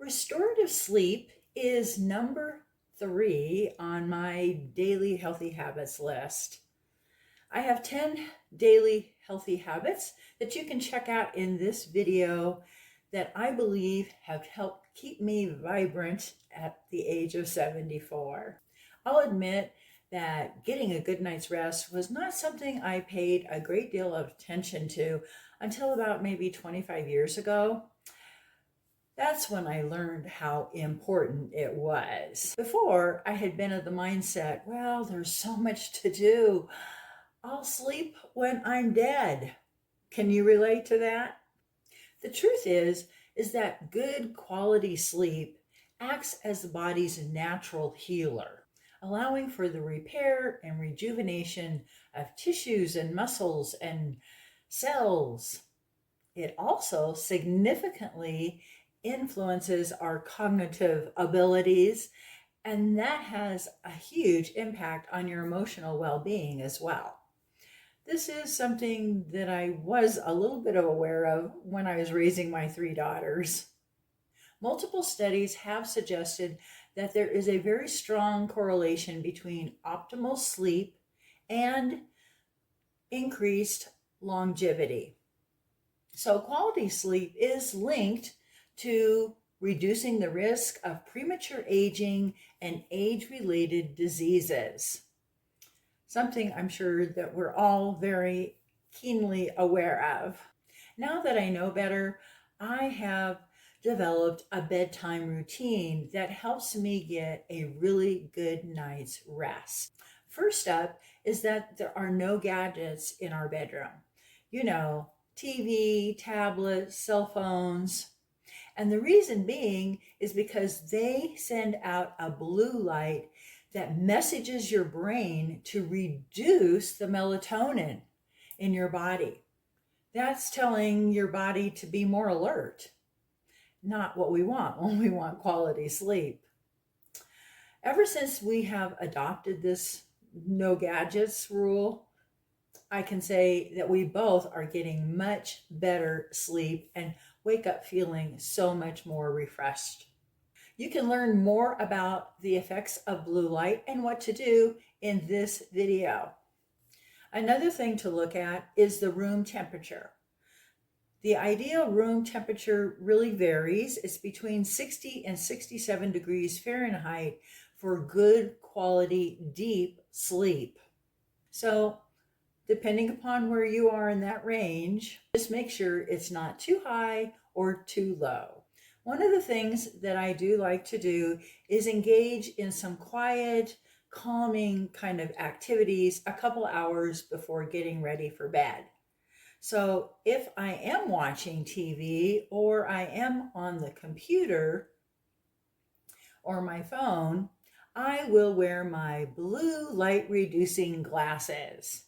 Restorative sleep is number 3 on my daily healthy habits list. I have 10 daily healthy habits that you can check out in this video that I believe have helped keep me vibrant at the age of 74. I'll admit that getting a good night's rest was not something I paid a great deal of attention to until about maybe 25 years ago. That's when I learned how important it was. Before, I had been of the mindset, well, there's so much to do. I'll sleep when I'm dead. Can you relate to that? The truth is that good quality sleep acts as the body's natural healer, allowing for the repair and rejuvenation of tissues and muscles and cells. It also significantly influences our cognitive abilities, and that has a huge impact on your emotional well-being as well. This is something that I was a little bit aware of when I was raising my 3 daughters. Multiple studies have suggested that there is a very strong correlation between optimal sleep and increased longevity. So quality sleep is linked to reducing the risk of premature aging and age-related diseases. Something I'm sure that we're all very keenly aware of. Now that I know better, I have developed a bedtime routine that helps me get a really good night's rest. First up is that there are no gadgets in our bedroom. TV, tablets, cell phones. And the reason being is because they send out a blue light that messages your brain to reduce the melatonin in your body. That's telling your body to be more alert, not what we want when we want quality sleep. Ever since we have adopted this no gadgets rule, I can say that we both are getting much better sleep and wake up feeling so much more refreshed. You can learn more about the effects of blue light and what to do in this video. Another thing to look at is the room temperature. The ideal room temperature really varies. It's between 60 and 67 degrees Fahrenheit for good quality deep sleep. So depending upon where you are in that range, just make sure it's not too high or too low. One of the things that I do like to do is engage in some quiet, calming kind of activities a couple hours before getting ready for bed. So if I am watching TV or I am on the computer or my phone, I will wear my blue light reducing glasses.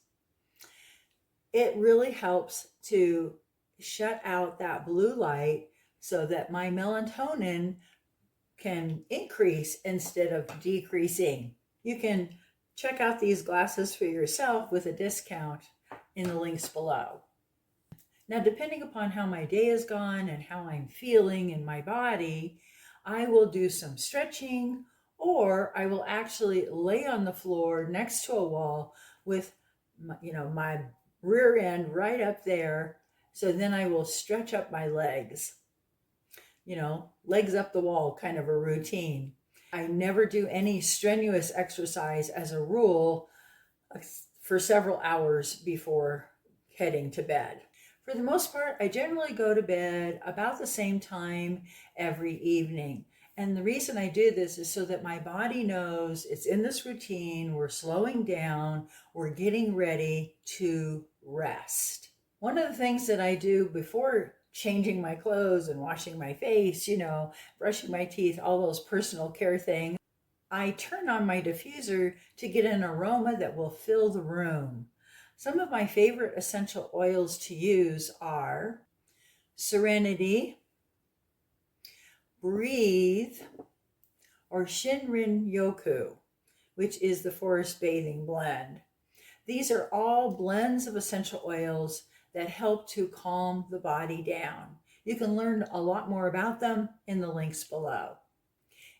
It really helps to shut out that blue light so that my melatonin can increase instead of decreasing. You can check out these glasses for yourself with a discount in the links below. Now, depending upon how my day has gone and how I'm feeling in my body, I will do some stretching, or I will actually lay on the floor next to a wall with my rear end right up there. So then I will stretch up my legs, legs up the wall kind of a routine. I never do any strenuous exercise as a rule for several hours before heading to bed. For the most part, I generally go to bed about the same time every evening. And the reason I do this is so that my body knows it's in this routine, we're slowing down, we're getting ready to rest. One of the things that I do before changing my clothes and washing my face, brushing my teeth, all those personal care things, I turn on my diffuser to get an aroma that will fill the room. Some of my favorite essential oils to use are Serenity, Breathe, or Shinrin Yoku, which is the forest bathing blend. These are all blends of essential oils that help to calm the body down. You can learn a lot more about them in the links below.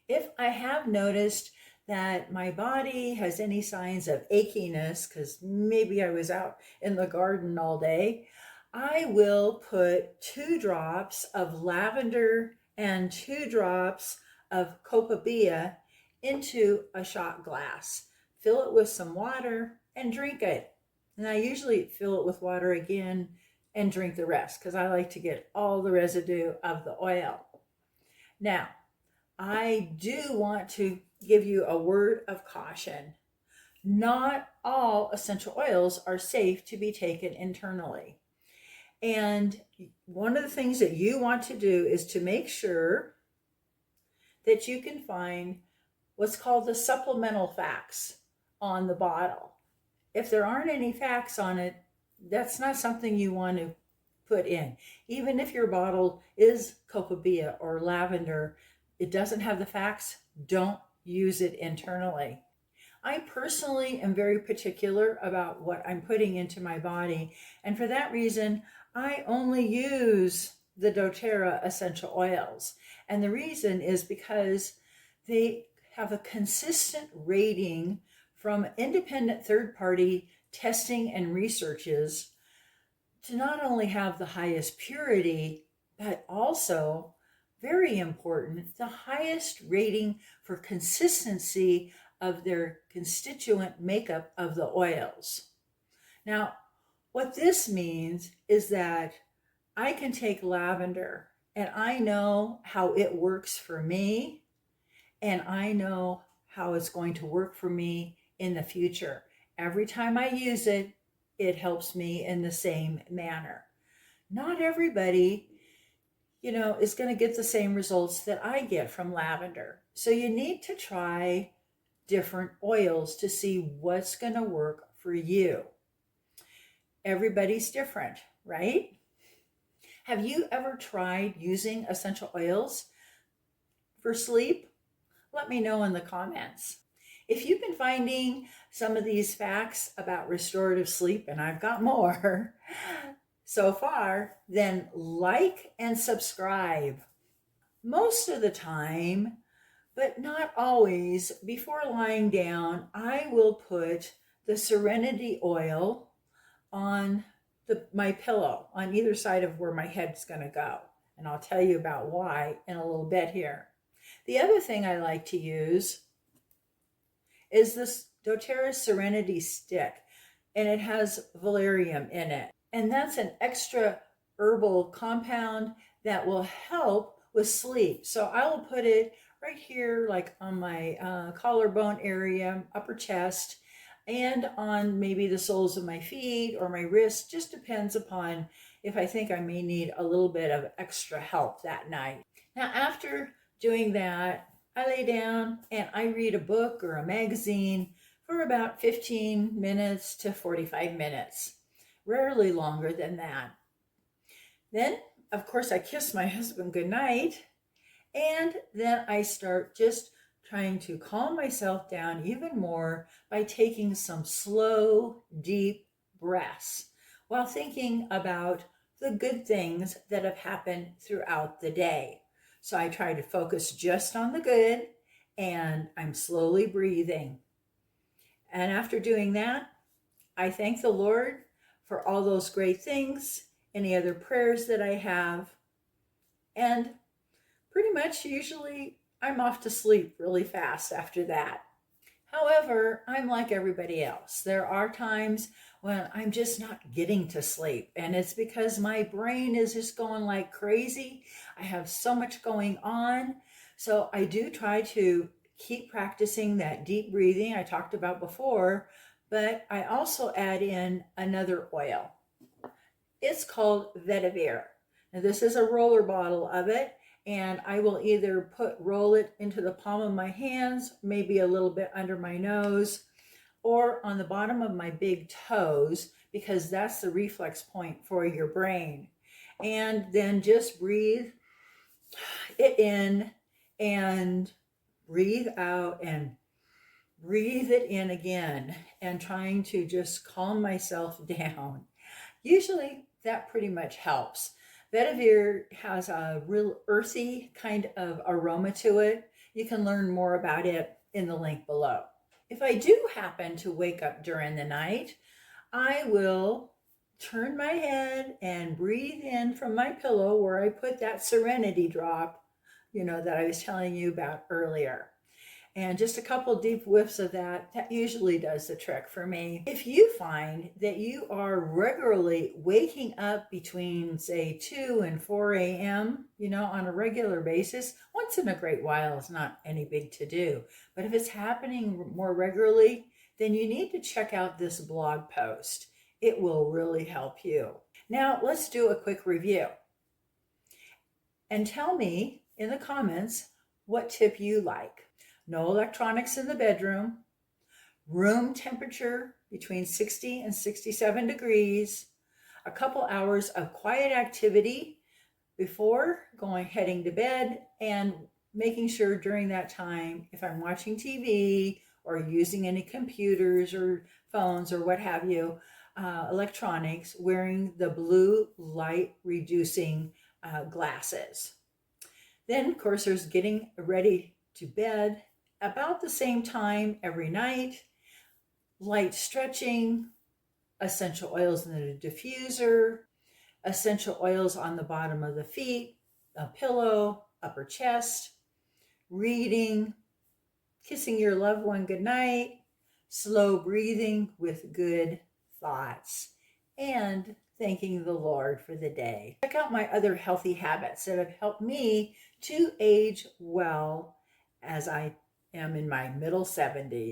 If I have noticed that my body has any signs of achiness, because maybe I was out in the garden all day, I will put 2 drops of lavender and 2 drops of copaiba into a shot glass. Fill it with some water and drink it. And I usually fill it with water again and drink the rest because I like to get all the residue of the oil. Now, I do want to give you a word of caution. Not all essential oils are safe to be taken internally. And one of the things that you want to do is to make sure that you can find what's called the supplemental facts on the bottle. If there aren't any facts on it, that's not something you want to put in. Even if your bottle is copaiba or lavender, it doesn't have the facts, don't use it internally. I personally am very particular about what I'm putting into my body, and for that reason, I only use the doTERRA essential oils. And the reason is because they have a consistent rating from independent third-party testing and researches to not only have the highest purity, but also, very important, the highest rating for consistency of their constituent makeup of the oils. Now, what this means is that I can take lavender and I know how it works for me, and I know how it's going to work for me in the future. Every time I use it, it helps me in the same manner. Not everybody, is going to get the same results that I get from lavender. So you need to try different oils to see what's going to work for you. Everybody's different, right? Have you ever tried using essential oils for sleep? Let me know in the comments. If you've been finding some of these facts about restorative sleep, and I've got more so far, then like and subscribe. Most of the time, but not always, before lying down, I will put the Serenity oil on my pillow on either side of where my head's going to go. And I'll tell you about why in a little bit here. The other thing I like to use is this doTERRA Serenity stick, and it has valerium in it. And that's an extra herbal compound that will help with sleep. So I will put it right here, like on my collarbone area, upper chest, and on maybe the soles of my feet or my wrists. Just depends upon if I think I may need a little bit of extra help that night. Now, after doing that, I lay down and I read a book or a magazine for about 15 minutes to 45 minutes, rarely longer than that. Then, of course, I kiss my husband goodnight, and then I start just trying to calm myself down even more by taking some slow, deep breaths while thinking about the good things that have happened throughout the day. So I try to focus just on the good, and I'm slowly breathing. And after doing that, I thank the Lord for all those great things, any other prayers that I have, and pretty much usually I'm off to sleep really fast after that. However, I'm like everybody else. There are times when I'm just not getting to sleep, and it's because my brain is just going like crazy. I have so much going on. So I do try to keep practicing that deep breathing I talked about before, but I also add in another oil. It's called vetiver. Now this is a roller bottle of it, and I will either roll it into the palm of my hands, maybe a little bit under my nose, or on the bottom of my big toes, because that's the reflex point for your brain. And then just breathe it in and breathe out and breathe it in again, and trying to just calm myself down. Usually that pretty much helps. Vetiver has a real earthy kind of aroma to it. You can learn more about it in the link below. If I do happen to wake up during the night, I will turn my head and breathe in from my pillow where I put that serenity drop, that I was telling you about earlier. And just a couple deep whiffs of that usually does the trick for me. If you find that you are regularly waking up between, say, 2 and 4 a.m., on a regular basis, once in a great while is not any big to do. But if it's happening more regularly, then you need to check out this blog post. It will really help you. Now, let's do a quick review. And tell me in the comments what tip you like. No electronics in the bedroom, room temperature between 60 and 67 degrees, a couple hours of quiet activity before heading to bed, and making sure during that time, if I'm watching TV or using any computers or phones or what have you, electronics, wearing the blue light reducing glasses. Then, of course, there's getting ready to bed about the same time every night, light stretching, essential oils in the diffuser, essential oils on the bottom of the feet, a pillow, upper chest, reading, kissing your loved one goodnight, slow breathing with good thoughts, and thanking the Lord for the day. Check out my other healthy habits that have helped me to age well as I am in my middle 70s.